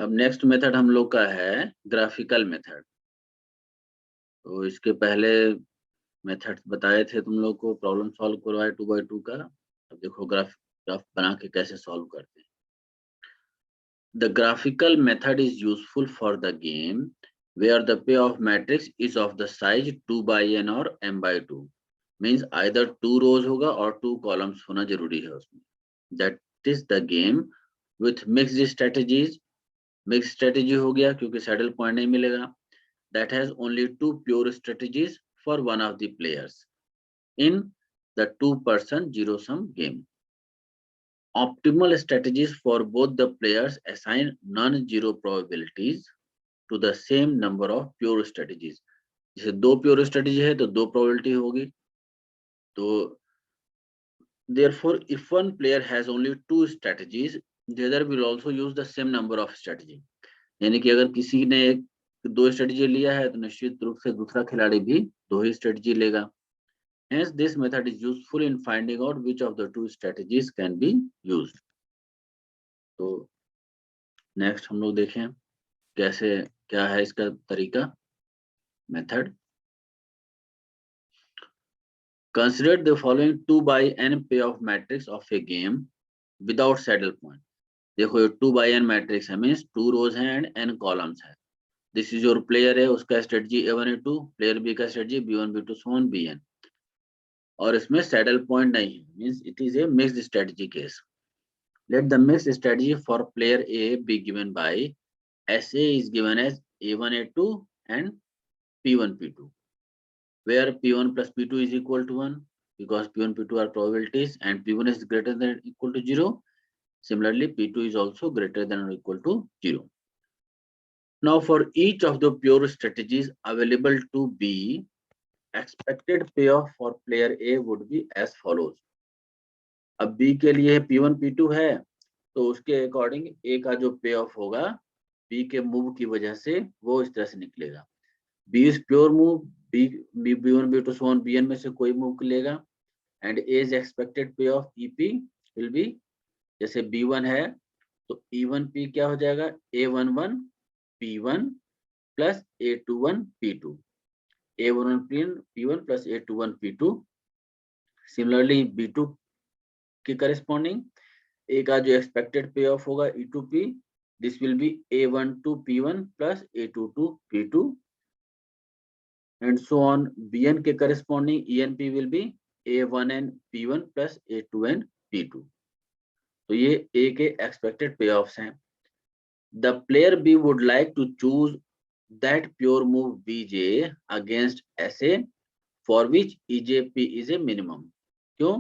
अब next method हम लोग का है ग्राफिकल मेथड। तो इसके पहले मेथड्स बताए थे तुम लोग को, प्रॉब्लम सॉल्व करवाए 2x2 का। अब देखो ग्राफ ग्राफ बना के कैसे सॉल्व करते हैं। The graphical method is useful for the game where the payoff matrix is of the size 2 by n और m by 2 means either 2 rows होगा और 2 columns होना जरूरी है उसमें। that is the game with mixed strategies। mixed strategy हो गया क्योंकि saddle point नहीं मिलेगा। that has only 2 pure strategies for one of the players in the 2-person zero sum game। optimal strategies for both the players assign non-zero probabilities to the same number of pure strategies। जैसे 2 pure strategy है तो 2 probability होगी। तो therefore if one player has only 2 strategies the other will also use the same number of strategy। यानी कि अगर किसी ने एक 2 स्ट्रेटेजी लिया है तो निश्चित रूप से दूसरा खिलाड़ी भी 2 ही स्ट्रेटेजी लेगा। hence this method is useful in finding out which of the 2 strategies can be used। तो नेक्स्ट हम लोग देखें कैसे क्या है इसका तरीका method. Consider the following 2 by n payoff matrix of a game without saddle point। देखो ये 2 by n मैट्रिक्स है मीन्स 2 रोज हैं एंड n कॉलम्स है। दिस इज योर प्लेयर है, उसका strategy A1 A2, player B का strategy B1 B2 so on Bn, और इसमें सैडल पॉइंट नहीं है means it is a mixed strategy case. Let the mixed strategy for player A be given by SA is given as A1 A2 and P1 P2 where P1 plus P2 is equal to 1 because P1 P2 are probabilities and P1 is greater than or equal to 0। Similarly, P2 is also greater than or equal to 0। Now, for each of the pure strategies available to B, expected payoff for player A would be as follows। अब B के लिए P1 P2 है तो उसके according A का जो पे of होगा B के मूव की वजह से वो इस तरह से निकलेगा। B is pure move, B1 B2 so on Bn में से कोई मूव लेगा एंड A इज एक्सपेक्टेड पे ऑफ EP विल बी, जैसे B1 है तो E1P क्या हो जाएगा A11 P1 plus A21 P2, A11 P1 plus A21 P2। Similarly B2 के करेस्पॉन्डिंग A का जो एक्सपेक्टेड पे ऑफ होगा E2P, this will be A12 P1 plus A22 P2 and so on. Bn के corresponding ENP will be A1n P1 plus A2n P2। तो ये A के expected पे ऑफ्स हैं। The player B would like to choose that pure move BJ against SA for which EJP is a minimum। क्यों?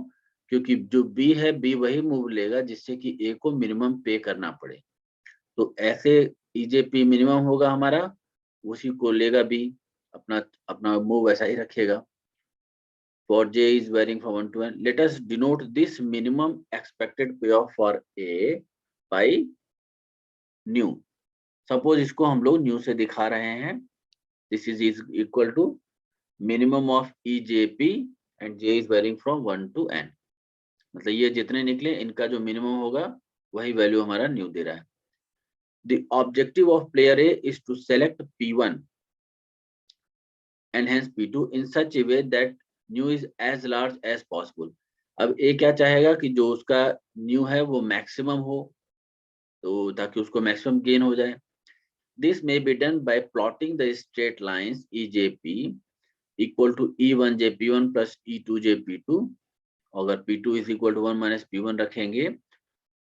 क्योंकि जो B है B वही मूव लेगा जिससे कि A को मिनिमम पे करना पड़े। तो ऐसे EJP मिनिमम होगा हमारा, उसी को लेगा B, अपना अपना मूव ऐसा ही रखेगा। For J is varying from 1 to n, let us denote this minimum expected payoff for A by nu. Suppose इसको हम लोग न्यू से दिखा रहे हैं। This is equal to minimum of EJP and J is varying from 1 to n। मतलब ये जितने निकले इनका जो मिनिमम होगा वही वैल्यू हमारा न्यू दे रहा है। The objective of player A is to select P1 and hence P2 in such a way that nu is as large as possible. अब A क्या चाहेगा कि जो उसका न्यू है वो मैक्सिमम हो, तो ताकि उसको मैक्सिमम गेन हो जाए। This may be done by plotting the straight lines EJP equal to E1J P1 plus E2J P2। अगर P2 is equal to 1 minus P1 रखेंगे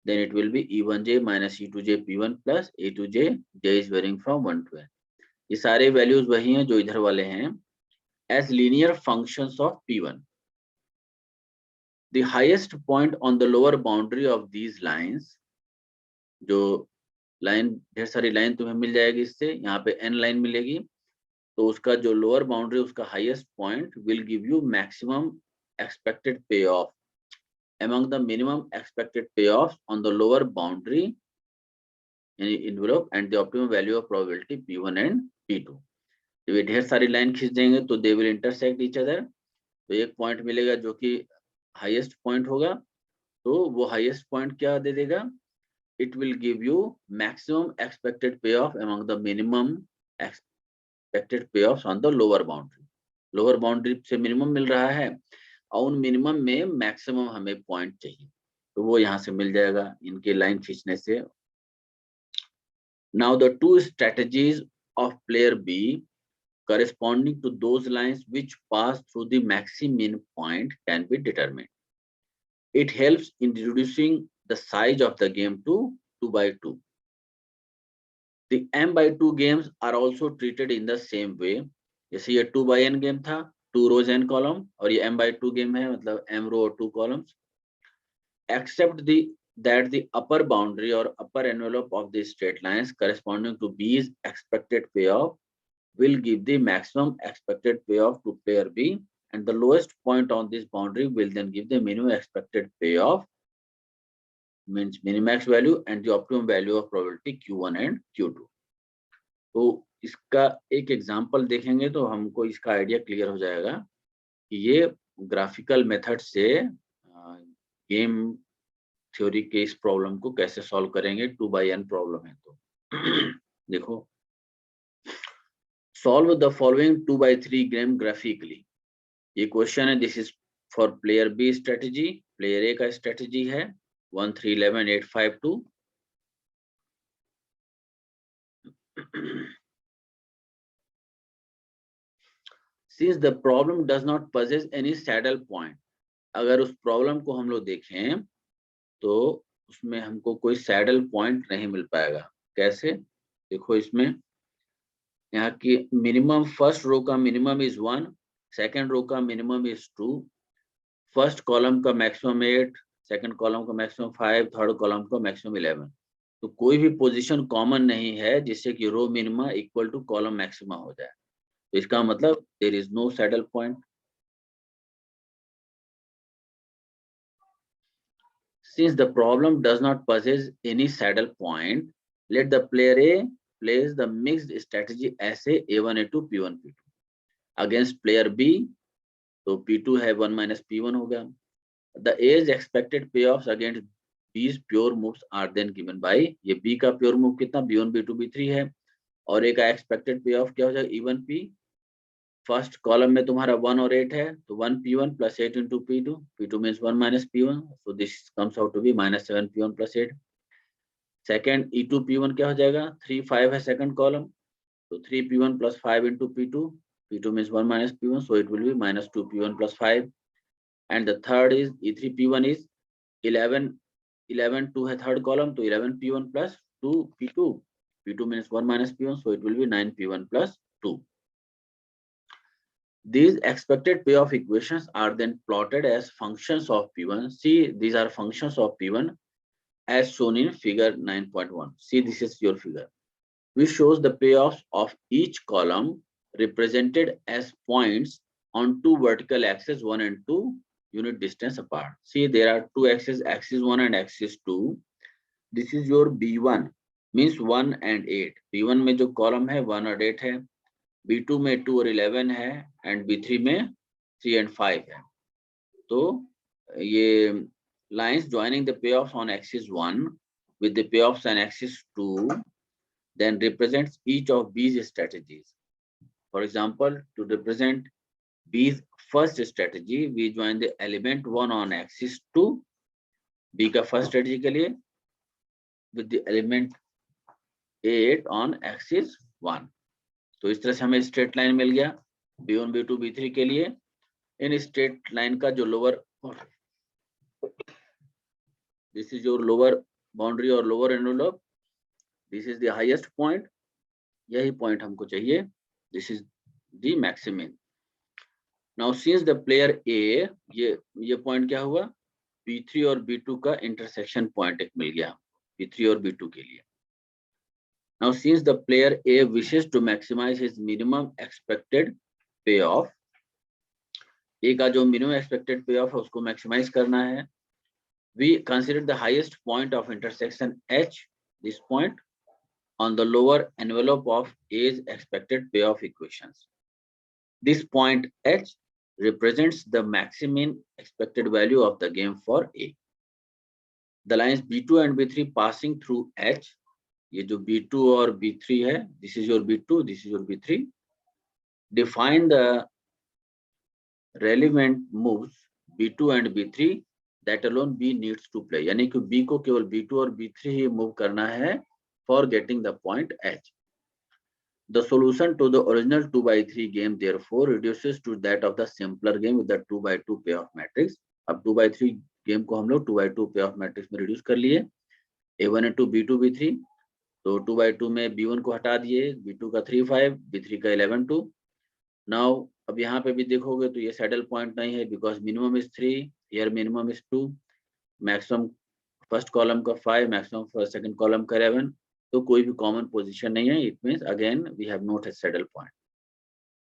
then it will be E1J minus E2J P1 plus E2J, J is varying from 1 to n। ये सारे values वही हैं जो इधर वाले हैं as linear functions of P1। The highest point on the lower boundary of these lines, जो line ढेर सारी लाइन तुम्हें मिल जाएगी इससे, यहाँ पे n लाइन मिलेगी, तो उसका जो लोअर बाउंड्री उसका highest point will give you maximum expected पे of among the minimum expected payoffs on the lower boundary envelope and the optimum value of probability P1 and P2। जब ये ढेर सारी लाइन खींच देंगे तो they will intersect each other, तो एक पॉइंट मिलेगा जो कि हाईएस्ट पॉइंट होगा। तो वो हाईएस्ट पॉइंट क्या दे देगा it will give you maximum expected payoff among the minimum expected payoffs on the lower boundary. Lower boundary से मिनिमम मिल रहा है और उन मिनिमम में मैक्सिमम हमें पॉइंट चाहिए, तो वो यहाँ से मिल जाएगा इनके लाइन खींचने से. Now the two strategies of player B corresponding to those lines which pass through the maximum point can be determined. It helps in reducing the size of the game to 2 by 2. The m by 2 games are also treated in the same way. जैसे ये 2 by n game था, 2 rows n column, और ये m by 2 game है, मतलब m row और 2 columns. Except that the upper boundary or upper envelope of the straight lines corresponding to B's expected payoff will give the maximum expected payoff to player B, and the lowest point on this boundary will then give the minimum expected payoff, means minimax value, and the optimum value of probability Q1 and Q2. तो इसका एक example देखेंगे तो हमको इसका idea clear हो जाएगा कि ये ग्राफिकल मेथड से गेम थ्योरी के इस प्रॉब्लम को कैसे सॉल्व करेंगे. 2 by n प्रॉब्लम है तो देखो, solve the following 2 by 3 game graphically. ये क्वेश्चन है, this is for player B strategy, player A का स्ट्रेटेजी है 1 3 11 8 5 2. Since the problem does not possess any saddle point, अगर उस प्रॉब्लम को हम लोग देखें तो उसमें हमको कोई सैडल पॉइंट नहीं मिल पाएगा. कैसे? देखो इसमें यहाँ की मिनिमम फर्स्ट रो का मिनिमम इज 1, सेकंड रो का मिनिमम इज 2, फर्स्ट कॉलम का मैक्सिमम 8, सेकंड कॉलम का मैक्सिमम 5, थर्ड कॉलम का मैक्सिमम 11. तो कोई भी पोजीशन कॉमन नहीं है जिससे कि row minima equal to column maxima हो जाए. तो इसका मतलब there is no saddle point. Since the problem does not possess any saddle point, let the player A plays the mixed strategy ऐसे A1 A2 P1 P2 against player B. तो P2 है 1 minus P1 हो गया. The A's expected payoffs against B's pure moves are then given by, ये B का pure move कितना B1 B2 B3 है और A का expected payoff क्या हो जाएगा E1 P. फर्स्ट कॉलम में तुम्हारा 1 और 8 है तो 1 P1 plus 8 into P2. P2 means 1 minus P1, so this comes out to be minus 7 P1 plus 8. Second E2 P1 क्या हो जाएगा 3 5 है सेकंड कॉलम, तो 3 P1 plus 5 into P2. P2 means 1 minus P1, so it will be minus 2 P1 plus 5. And the third is E3 P1 is 11 2 है third column, तो 11 P1 plus 2 P2. P2 means 1 minus P1, so it will be 9 P1 plus 2. These expected payoff equations are then plotted as functions of P1. See, these are functions of P1 as shown in figure 9.1. See, this is your figure, which shows the payoffs of each column represented as points on two vertical axes 1 and 2 unit distance apart. See, there are two axes, axis 1 and axis 2. This is your B1, means 1 and 8. B1 में जो column है 1 और 8 है, B2 में 2 और 11 है, and B3 में 3 and 5 है. तो ये lines joining the payoffs on axis 1 with the payoffs on axis 2 then represents each of B's strategies. For example, to represent B's first strategy, we join the element 1 on axis 2, B का first strategy के लिए, with the element 8 on axis 1. तो इस तरह से हमें straight line मिल गया B1 B2 B3 के लिए. इन स्ट्रेट लाइन का जो lower, this is your lower boundary और lower envelope, this is the highest point, यही पॉइंट हमको चाहिए, this is the maximum. Now since the player A, ये पॉइंट क्या हुआ B3 और B2 का इंटरसेक्शन पॉइंट एक मिल गया B3 और B2 के लिए. Now, since the player A wishes to maximize his minimum expected payoff, A का जो minimum expected payoff है उसको maximize करना है. We consider the highest point of intersection H, this point, on the lower envelope of A's expected payoff equations. This point H represents the maximum expected value of the game for A. The lines B2 and B3 passing through H, ये जो B2 और B3 है, this is your B2, this is your B3. Define the relevant moves B2 and B3 that alone B needs to play, यानी कि B को केवल B2 और B3 ही move करना है for getting the point H. The solution to the original 2x3 game therefore reduces to that of the simpler game with the 2x2 payoff matrix. अब 2x3 game को हम लोग 2x2 payoff matrix में reduce कर लिए. A1 into B2 B3, तो 2x2 में B1 को हटा दिए, B2 का 3 5, B3 का 11 2. नाउ अब यहाँ पे भी देखोगे तो ये सैडल पॉइंट नहीं है, because minimum is 3, here minimum is 2, maximum first column का 5, मैक्सिमम सेकंड कॉलम का 11, तो कोई भी कॉमन पोजीशन नहीं है. It means again we have not a saddle point.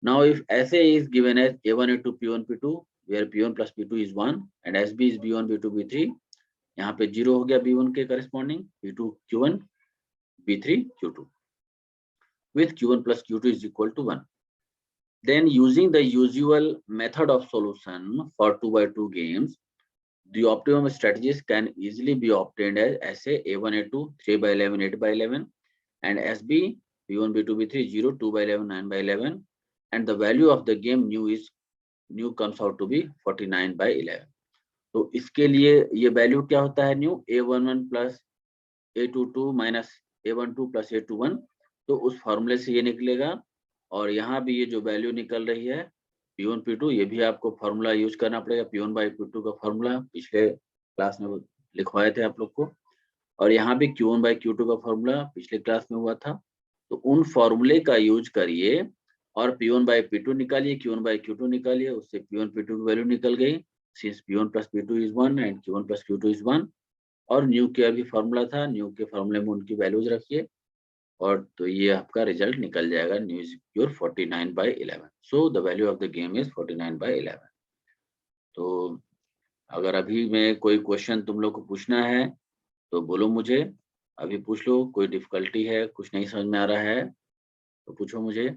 Now if ऐसे is given as A1 into P1 P2 where P1 plus P2 is 1 and SB is B1 B2 B3, यहाँ पे 0 हो गया B1 के corresponding, P2 Q1 B3 Q2 with Q1 plus Q2 is equal to 1. Then using the usual method of solution for 2x2 games, the optimum strategies can easily be obtained as ऐसे A1 A2 3/11 8/11 and SB B1 B2 B3 0 2/11 9/11 and the value of the game new comes out to be 49/11. तो इसके लिए ये value क्या होता है new A11 plus A22 minus A12 plus A21, तो उस फॉर्मूले से ये निकलेगा. और यहाँ भी ये जो वैल्यू निकल रही है P1 P2, ये भी आपको फॉर्मूला यूज करना पड़ेगा. P1 by P2 का फॉर्मूला पिछले क्लास में लिखवाए थे आप लोग को, और यहाँ भी Q1 by Q2 का फॉर्मूला पिछले क्लास में हुआ था. तो उन फॉर्मूले का यूज करिए और P1 by P2 निकालिए, Q1 by Q2 निकालिए, उससे P1 P2 की वैल्यू निकल गई. Since P1 plus P2 is 1 and Q1 plus Q2 is 1, और न्यू के अभी फॉर्मूला था, न्यू के फॉर्मूले में उनकी वैल्यूज रखिए और तो ये आपका रिजल्ट निकल जाएगा. New is your 49/11. So the value of the game is 49/11. तो अगर अभी में कोई क्वेश्चन तुम लोग को पूछना है तो बोलो मुझे, अभी पूछ लो. कोई डिफिकल्टी है, कुछ नहीं समझ में आ रहा है तो पूछो मुझे.